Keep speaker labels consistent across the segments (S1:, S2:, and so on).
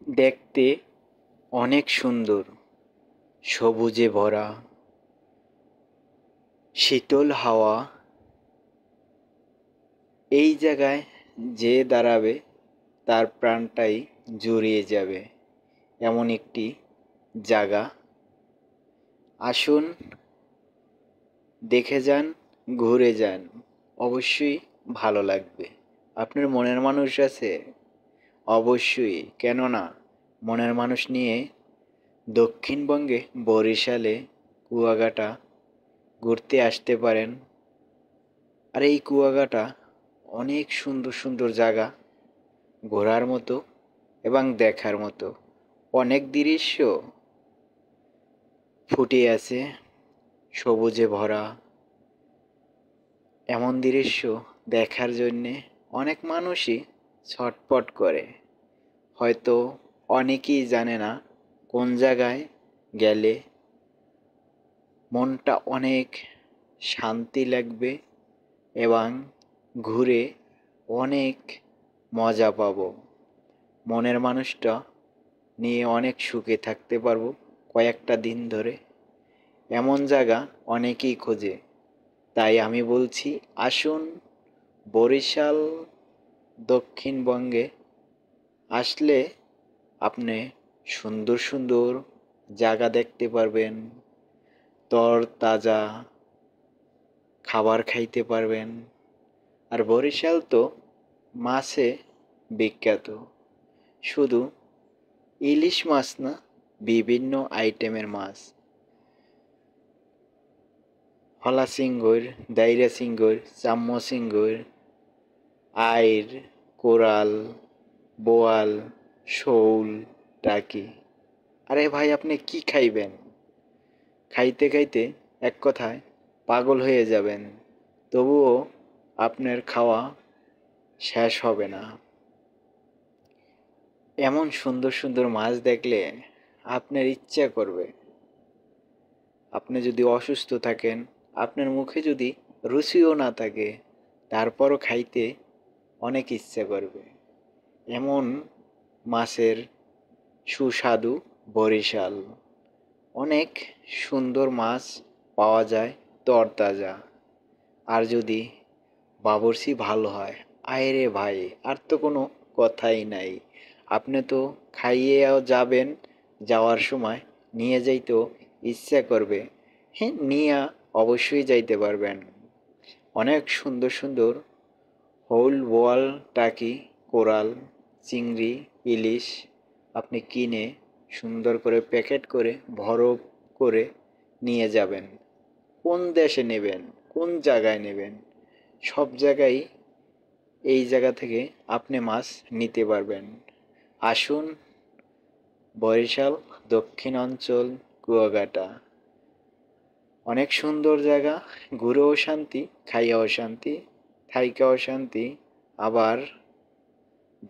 S1: দেখতে অনেক সুন্দর, সবুজে ভরা, শীতল হাওয়া। এই জায়গায় যে দাঁড়াবে তার প্রাণটাই জুড়িয়ে যাবে, এমন একটি জায়গা। আসুন, দেখে যান, ঘুরে যান, অবশ্যই ভালো লাগবে। আপনার মনের মানুষ আছে? অবশ্যই, কেননা মনের মানুষ নিয়ে দক্ষিণবঙ্গে বরিশালে কুয়াকাটা ঘুরতে আসতে পারেন। আর এই কুয়াকাটা অনেক সুন্দর সুন্দর জায়গা, ঘোরার মতো এবং দেখার মতো। অনেক দৃশ্য ফুটে আছে, সবুজে ভরা। এমন দৃশ্য দেখার জন্যে অনেক মানুষই ছটপট করে। হয়তো অনেকেই জানে না কোন জায়গায় গেলে মনটা অনেক শান্তি লাগবে এবং ঘুরে অনেক মজা পাবো। মনের মানুষটা নিয়ে অনেক সুখে থাকতে পারবো কয়েকটা দিন ধরে। এমন জায়গা অনেকেই খোঁজে, তাই আমি বলছি আসুন, বরিশাল দক্ষিণবঙ্গে আসলে আপনি সুন্দর সুন্দর জায়গা দেখতে পারবেন, তরতাজা খাবার খাইতে পারবেন। আর বরিশাল তো মাছে বিখ্যাত। শুধু ইলিশ মাছ না, বিভিন্ন আইটেমের মাছ। হলা সিঙ্গুর, দাইরা সিঙ্গুর, চাম্ম সিঙ্গুর, আইর, কোরাল, বোয়াল, শৌল, টাকি। আরে ভাই, আপনি কি খাইবেন? খাইতে খাইতে এক কথায় পাগল হয়ে যাবেন, তবুও আপনার খাওয়া শেষ হবে না। এমন সুন্দর সুন্দর মাছ দেখলে আপনার ইচ্ছা করবে। আপনি যদি অসুস্থ থাকেন, আপনার মুখে যদি রুচিও না থাকে, তারপরও খাইতে অনেক ইচ্ছা করবে। এমন মাছের সুস্বাদু বরিশাল। অনেক সুন্দর মাছ পাওয়া যায়, তরতাজা। আর যদি বাবুর্চি ভালো হয়, আয়রে ভাই, আর তো কোনো কথাই নাই। আপনি তো খাইয়েও যাবেন, যাওয়ার সময় নিয়ে যাইতেও ইচ্ছা করবে। হ্যাঁ, নিয়ে অবশ্যই যাইতে পারবেন। অনেক সুন্দর সুন্দর হৌল, বোয়াল, টাকি, কোরাল, চিংড়ি, ইলিশ আপনি কিনে সুন্দর করে প্যাকেট করে বরফ করে নিয়ে যাবেন। কোন দেশে নেবেন, কোন জায়গায় নেবেন, সব জায়গায় এই জায়গা থেকে আপনি মাছ নিতে পারবেন। আসুন, বরিশাল দক্ষিণ অঞ্চল, কুয়াকাটা অনেক সুন্দর জায়গা। ঘুরেও শান্তি, খাইয়াও শান্তি, থাইকাও শান্তি। আবার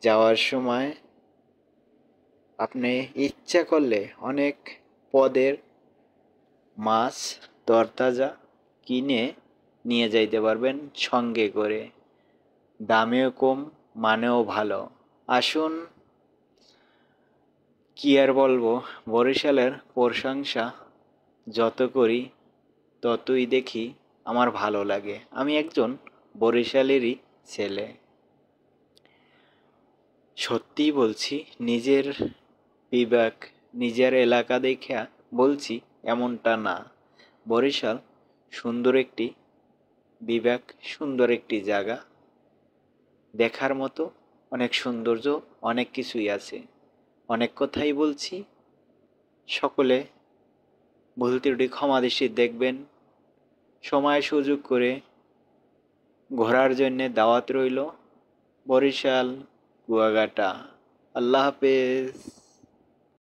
S1: যাওয়ার সময় আপনি ইচ্ছা করলে অনেক পদের মাছ তরতাজা কিনে নিয়ে যাইতে পারবেন সঙ্গে করে। দামেও কম, মানেও ভালো। আসুন, কি আর বলবো, বরিশালের প্রশংসা যত করি ততই দেখি আমার ভালো লাগে। আমি একজন বরিশালেরই ছেলে। সত্যিই বলছি, নিজের বিবেক, নিজের এলাকা দেখিয়া বলছি এমনটা না। বরিশাল সুন্দর একটি বিবেক, সুন্দর একটি জায়গা। দেখার মতো অনেক সৌন্দর্য, অনেক কিছুই আছে। অনেক কথাই বলছি, সকলে ভুল ত্রুটি ক্ষমা দৃষ্টিতে দেখবেন। সময় সুযোগ করে ঘোরার জন্যে দাওয়াত রইল। বরিশাল, কুয়াকাটা। আল্লাহ হাফেজ।